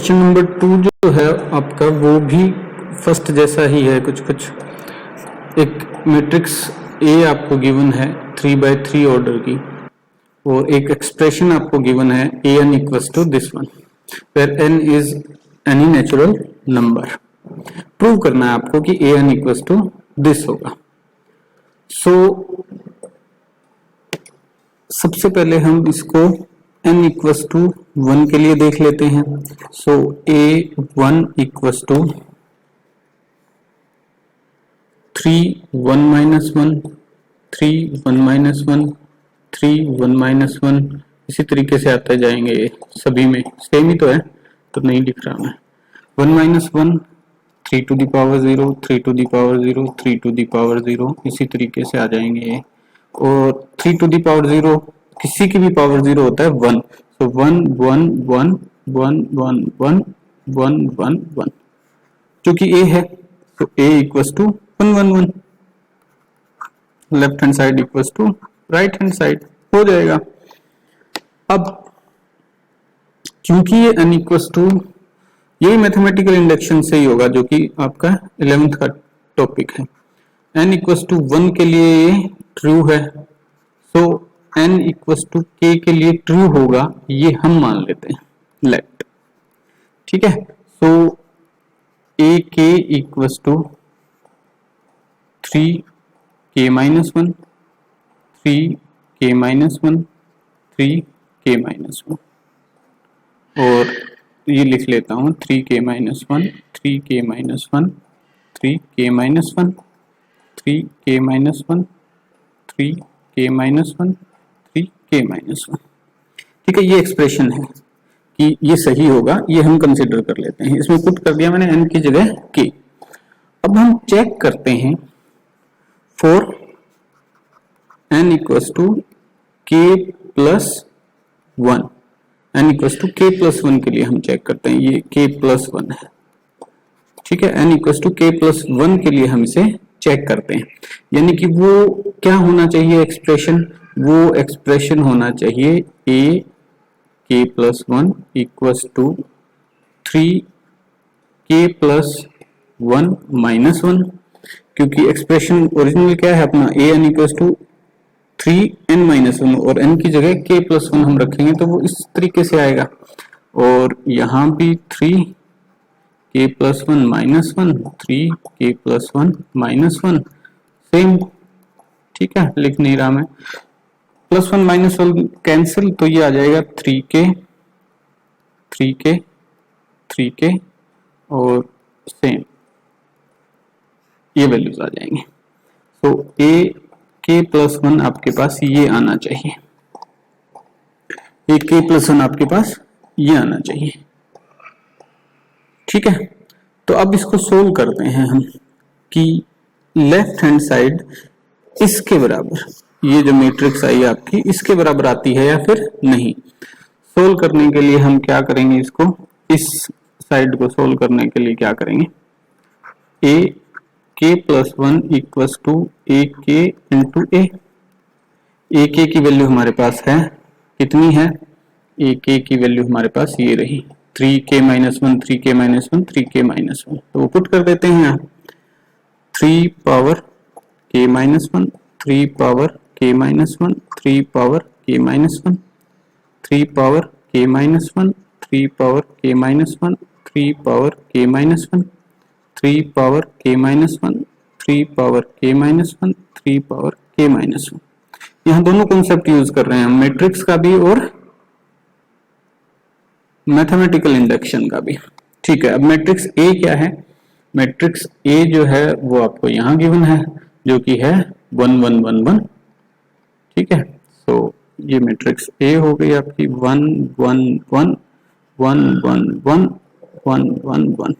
Question number 2 जो है आपका वो भी फर्स्ट जैसा ही है कुछ कुछ। एक मैट्रिक्स ए आपको गिवन है 3/3 ऑर्डर की और एक एक्सप्रेशन आपको गिवन है an equals to this one where n is any natural number. Prove करना है आपको कि an इक्वल्स टू दिस होगा। सो सबसे पहले हम इसको n इक्वल्स टू 1 के लिए देख लेते हैं। So a1 equals to 3 1 minus 1 3 1 minus 1 3 1 minus 1 इसी तरीके से आते जाएंगे। ये सभी में सेम ही तो है तो नहीं लिख रहा मैं। 1 minus 1 3 to the power 0 3 to the power 0 3 to the power 0 इसी तरीके से आ जाएंगे ये। और 3 टू द पावर 0 किसी की भी पावर 0 होता है 1। तो 1 1 1 1 1 1 1 1 1 क्योंकि a है तो a equals to 1 1 1 left hand side equals to right hand side हो जाएगा। अब क्योंकि ये n इक्वल्स टू यही मैथमेटिकल इंडक्शन से ही होगा जो कि आपका 11th का टॉपिक है। n इक्वल्स टू 1 के लिए ये ट्रू है। सो n इक्वल्स टू k के लिए ट्रू होगा ये हम मान लेते हैं लेट। ठीक है। So a k equals to 3k minus 1 3k minus 1 3k minus 1 और ये लिख लेता हूँ 3k minus 1 3k minus 1 3k minus 1 3k minus 1 3k minus 1 3k minus 1। ठीक है, ये एक्सप्रेशन है कि ये सही होगा, ये हम कंसिडर कर लेते हैं। इसमें पुट कर दिया मैंने n की जगह k। अब हम चेक करते हैं for n equals to k plus 1 n equals to k plus 1 के लिए हम चेक करते हैं। ये k प्लस 1 है। ठीक है, n equals to k plus 1 के लिए हम इसे चेक करते हैं। यानी कि वो क्या होना चाहिए एक्सप्रेशन, वो एक्सप्रेशन होना चाहिए a k plus 1 equals to 3k plus 1 minus 1। क्योंकि एक्सप्रेशन ओरिजिनल क्या है अपना a n equals to 3n minus 1 और n की जगह k प्लस 1 हम रखेंगे तो वो इस तरीके से आएगा। और यहाँ भी 3k plus 1 minus 1 3k plus 1 minus 1 same. ठीक है, लिख नहीं रहा मैं। प्लस 1 माइनस 1 कैंसिल तो ये आ जाएगा 3k 3k 3k और सेम ये वैल्यूज आ जाएंगे। तो a k प्लस 1 आपके पास ये आना चाहिए, a k प्लस 1 आपके पास ये आना चाहिए। ठीक है, तो अब इसको सोल्व करते हैं हम कि लेफ्ट हैंड साइड इसके बराबर, ये जो मैट्रिक्स आई आपकी इसके बराबर आती है या फिर नहीं। सोल्व करने के लिए हम क्या करेंगे, इसको इस साइड को सोल्व करने के लिए क्या करेंगे, a k plus 1 equals to a k into a। a k की वैल्यू हमारे पास है कितनी है, a k की वैल्यू हमारे पास ये रही 3k minus 1 3k minus 1 3k minus 1। तो पुट कर देते हैं यहाँ 3 power k minus 1 3 power k minus 1 3 power k minus 1 3 power k minus 1 3 power k minus 1 3 power k minus 1 3 power k minus 1 3 power k minus 1 3 power k minus 1। यहाँ दोनों concept use कर रहे हैं हम, मैट्रिक्स का भी और मैथमेटिकल इंडक्शन का भी। ठीक है, अब मैट्रिक्स A क्या है, मैट्रिक्स A जो है वो आपको यहाँ गिवन है जो कि है 1 1 1 1। ठीक है, तो ये मैट्रिक्स A हो गई आपकी 1 1 1 1 1 1 1 1 1।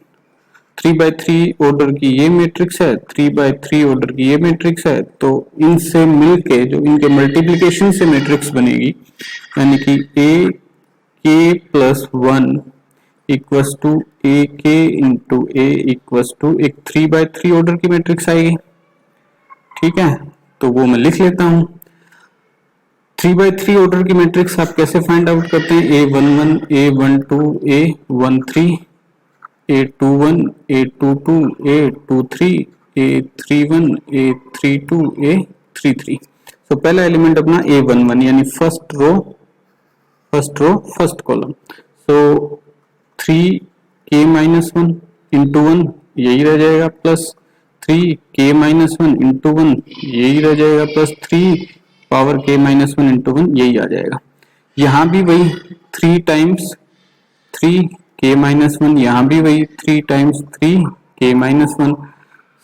3/3 ऑर्डर की ये मैट्रिक्स है, 3/3 ऑर्डर की ये मैट्रिक्स है। तो इनसे मिलके जो इनके मल्टीप्लिकेशन से मैट्रिक्स बनेगी, यानी कि a k plus 1 equals to a k into a equals to एक 3/3 ऑर्डर की मैट्रिक्स आएगी। ठीक है, तो वो मैं लिख लेता हूं 3x3 ऑर्डर की मैट्रिक्स आप कैसे फाइंड आउट करते हैं? A11, A12, A13, A21, A22, A23, A31, A32, A33। तो पहला एलिमेंट अपना A11 यानी फर्स्ट रो फर्स्ट कॉलम। सो 3k-1 इंटू 1 यही रह जाएगा, प्लस 3k-1 इंटू 1 यही रह जाएगा, प्लस 3 पावर k-1 इंटू 1 यही आ जाएगा। यहाँ भी वही 3 टाइम्स 3k-1, यहाँ भी वही 3 times 3k-1,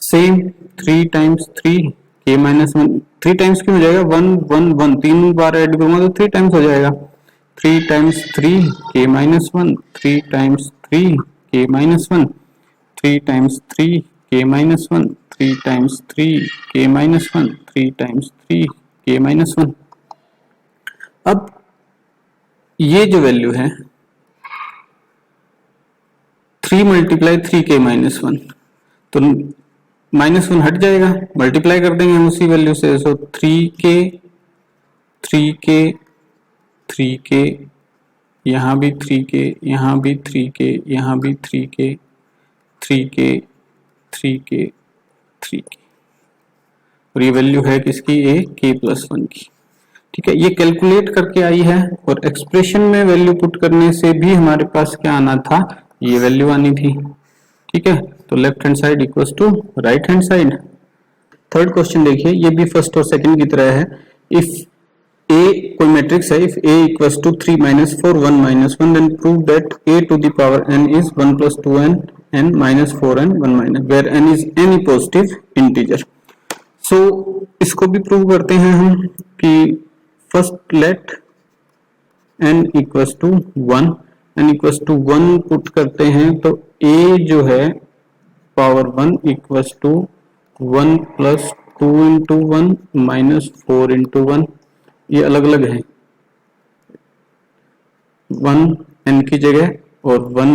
same 3 times 3k-1, 3 times क्यों हो जाएगा? 1 1 1, 3 बार ऐड करूंगा तो 3 टाइम्स हो जाएगा। 3 times 3k-1, 3 times 3k-1, 3 times 3k-1, 3 times 3k-1, 3 times 3k-1। अब ये जो वैल्यू है 3 मल्टीप्लाई 3k-1, तो -1 हट जाएगा, मल्टीप्लाई कर देंगे हम उसी वैल्यू से। सो 3k, यहाँ भी 3k, यहाँ भी 3k, यहाँ भी 3k, 3k, 3k, 3k, और ये वैल्यू है किसकी? a k+1 की। ठीक है, ये कैलकुलेट करके आई है, और एक्सप्रेशन में वैल्यू पुट करने से भी हमारे पास क्या आना था? ये वैल्यू आनी थी। ठीक है, तो left hand side equals to right hand side. Third question देखिए, ये भी फर्स्ट और सेकंड की तरह है। इफ a कोई मैट्रिक्स है, if a equals to 3 - 4 1 - 1, then prove that a to the power n is 1 + 2n n - 4n 1 - where n is any positive integer. So इसको भी प्रूव करते हैं हम कि first let n equals to 1, n equals to 1 put करते हैं तो a जो है पावर 1 इक्वल्स टू 1 + 2 × 1 - 4 × 1, ये अलग अलग है, 1 n की जगह और 1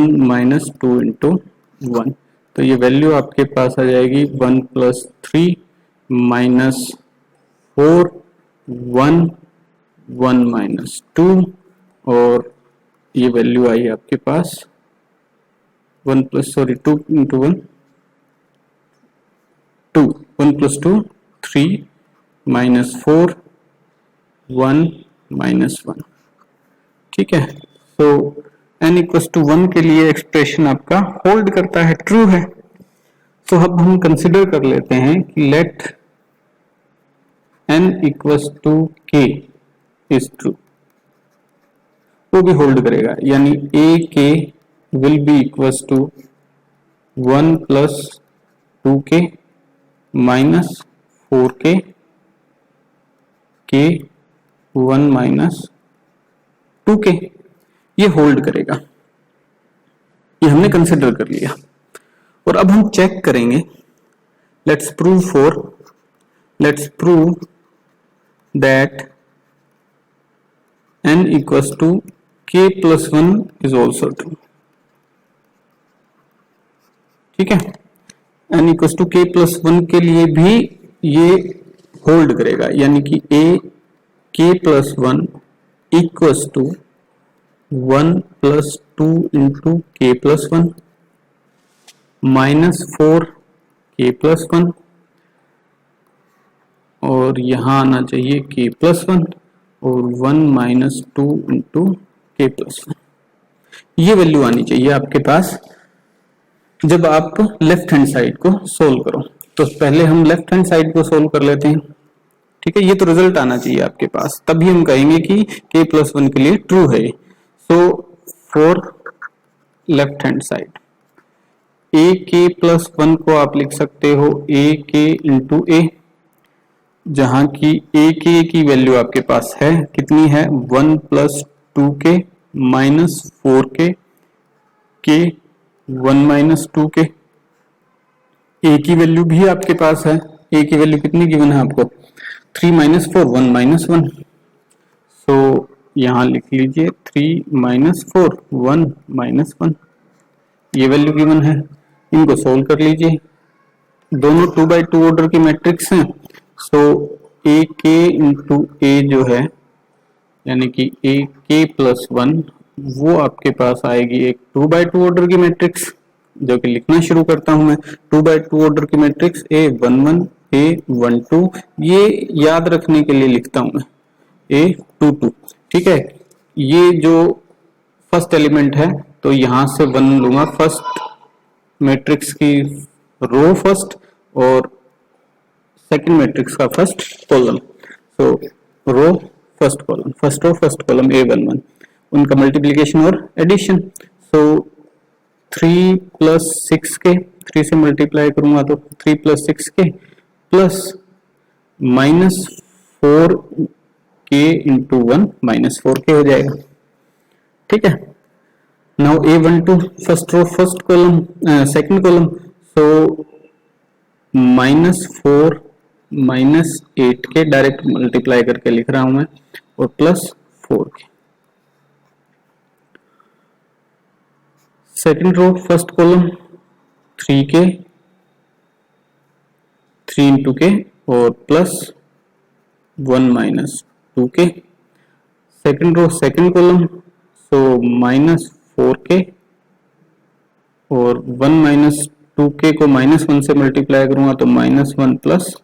- 2 × 1, तो ये वैल्यू आपके पास आ जाएगी 1 + 3 - 4 1 1 - 2, और ये वैल्यू आई आपके पास 2 × 1 2, 1 + 2 3 - 4 1 - 1। ठीक है, तो n = 1 के लिए एक्सप्रेशन आपका होल्ड करता है, ट्रू है। तो अब हम कंसिडर कर लेते हैं कि let n = k is true, वो भी होल्ड करेगा, यानी a k will be equals to 1 + 2k - 4k k 1 - 2k, ये होल्ड करेगा, ये हमने कंसिडर कर लिया। और अब हम चेक करेंगे, let's prove that n = k+1 is also true. ठीक है, n = k+1 के लिए भी ये होल्ड करेगा, यानी कि a k+1 equals to 1 + 2 × k+1 -4 k+1, और यहां आना चाहिए k+1 और 1 - 2 × k+1, ये वैल्यू आनी चाहिए आपके पास जब आप लेफ्ट हैंड साइड को सोल्व करो। तो पहले हम लेफ्ट हैंड साइड को सोल्व कर लेते हैं। ठीक है, ये तो रिजल्ट आना चाहिए आपके पास, तभी हम कहेंगे कि k+1 के लिए ट्रू है। So for left hand side a k+1 को आप लिख सकते हो a k × a, जहां की a k की वैल्यू आपके पास है, कितनी है? 1 + 2k - 4k k 1 - 2k। a की वैल्यू भी आपके पास है, a की वैल्यू कितनी गिवन है आपको? 3 - 4 1 - 1। सो यहां लिख लीजिए 3 - 4 1 - 1, ये वैल्यू गिवन है, इनको सोल्व कर लीजिए। दोनों 2x2 ऑर्डर की मैट्रिक्स हैं। सो a k × a जो है यानी कि ए के प्लस 1, वो आपके पास आएगी एक 2x2 ऑर्डर की मैट्रिक्स, जो कि लिखना शुरू करता हूं मैं। 2x2 ऑर्डर की मैट्रिक्स A11 A12, ये याद रखने के लिए लिखता हूं मैं A22, ठीक है। ये जो फर्स्ट एलिमेंट है तो यहां से 1 लूंगा, फर्स्ट मैट्रिक्स की रो फर्स्ट और सेकंड मैट्रिक्स का first column. So row first column, first row first column A11, उनका मल्टीप्लिकेशन और एडिशन। सो 3 प्लस 6 के, 3 से मल्टीप्लाई करूंगा तो 3 प्लस 6 के प्लस माइनस 4 के इंटू 1 माइनस 4 के हो जाएगा, ठीक है। Now A12 first row first column second column, so minus 4 minus 8 के डायरेक्ट मल्टीप्लाई करके लिख रहा हूं मैं, और प्लस 4 के। सेकंड रो फर्स्ट कॉलम 3 के, 3 इंटू के और प्लस 1 माइनस 2 के। Second row second column, so minus 4 के और 1 माइनस 2 के को माइनस 1 से मल्टीप्लाई करूंगा तो माइनस 1 प्लस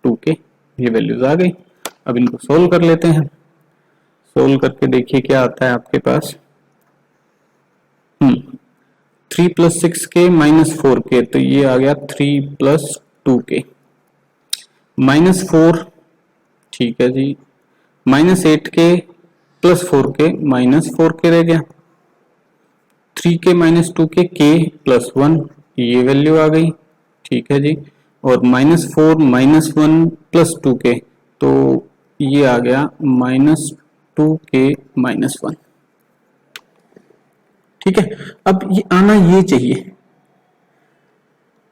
2 के, ये वैल्यूज आ गई। अब इनको सोल्व कर लेते हैं। सोल्व करके देखिए क्या आता है आपके पास। 3 प्लस 6 के माइनस 4 के, तो ये आ गया 3 प्लस 2 के, माइनस 4, ठीक है जी, माइनस 8 के प्लस 4 के, माइनस 4 के रह गया। 3 के माइनस 2 के प्लस 1, ये वैल्यू आ गई, ठीक है जी। और माइनस 4 माइनस 1 प्लस 2 के, तो ये आ गया माइनस 2 के माइनस 1, ठीक है। अब ये आना ये चाहिए,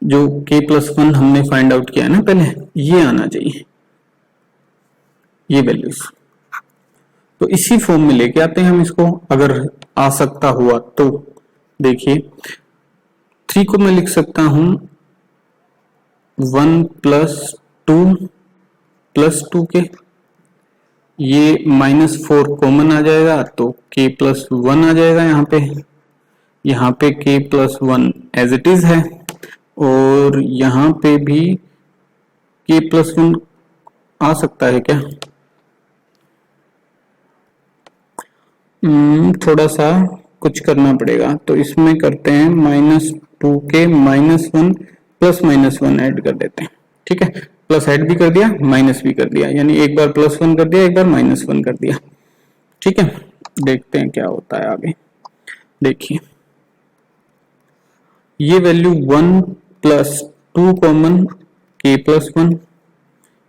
जो k प्लस 1 हमने फाइंड आउट किया है ना पहले, ये आना चाहिए, ये वैल्यूज। तो इसी फॉर्म में लेके आते हैं हम इसको, अगर आ सकता हुआ तो। देखिए 3 को मैं लिख सकता हूं 1 प्लस 2 प्लस 2 के, ये माइनस 4 कॉमन आ जाएगा तो k प्लस 1 आ जाएगा। यहाँ पे k plus 1 as it is है, और यहाँ पे भी k प्लस 1 आ सकता है क्या? थोड़ा सा कुछ करना पड़ेगा, तो इसमें करते हैं माइनस 2 के माइनस 1 प्लस माइनस 1 ऐड कर देते हैं, ठीक है। प्लस ऐड भी कर दिया, माइनस भी कर दिया, यानी एक बार प्लस 1 कर दिया, एक बार माइनस 1 कर दिया, ठीक है। देखते हैं क्या होता है आगे। देखिए ये value 1 plus 2 common k plus 1,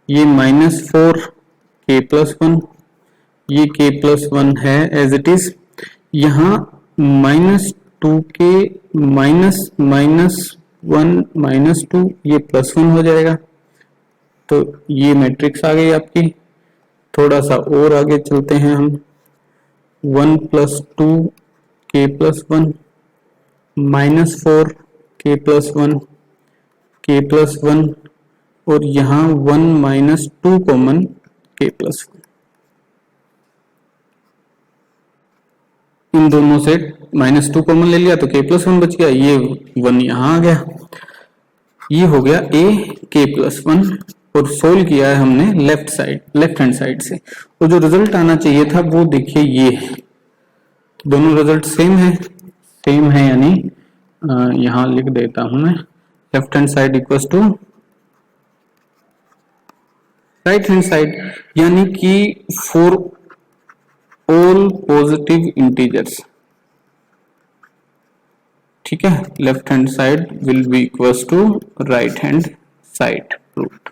ये माइनस 4 k प्लस 1, ये k प्लस 1 है एज इट इज। यहाँ माइनस 2 के माइनस माइनस 1 माइनस 2, ये प्लस 1 हो जाएगा, तो ये मैट्रिक्स आ गई आपकी। थोड़ा सा और आगे चलते हैं हम, 1 plus 2 k plus 1 minus 4 k plus 1 k plus 1, और यहाँ 1 माइनस 2 कॉमन k प्लस 1। इन दोनों से माइनस 2 कॉमन ले लिया तो k प्लस 1 बच गया, ये 1 यहाँ आ गया, ये हो गया a k प्लस 1। और सोल्व किया है हमने लेफ्ट हैंड साइड से, और जो रिजल्ट आना चाहिए था वो देखिए ये है। दोनों रिजल्ट सेम है, यानी यहां लिख देता हूं मैं, left hand side equals to right hand side, यानी कि फॉर ऑल पॉजिटिव इंटीजर्स, ठीक है, left hand side will be equals to right hand side proved.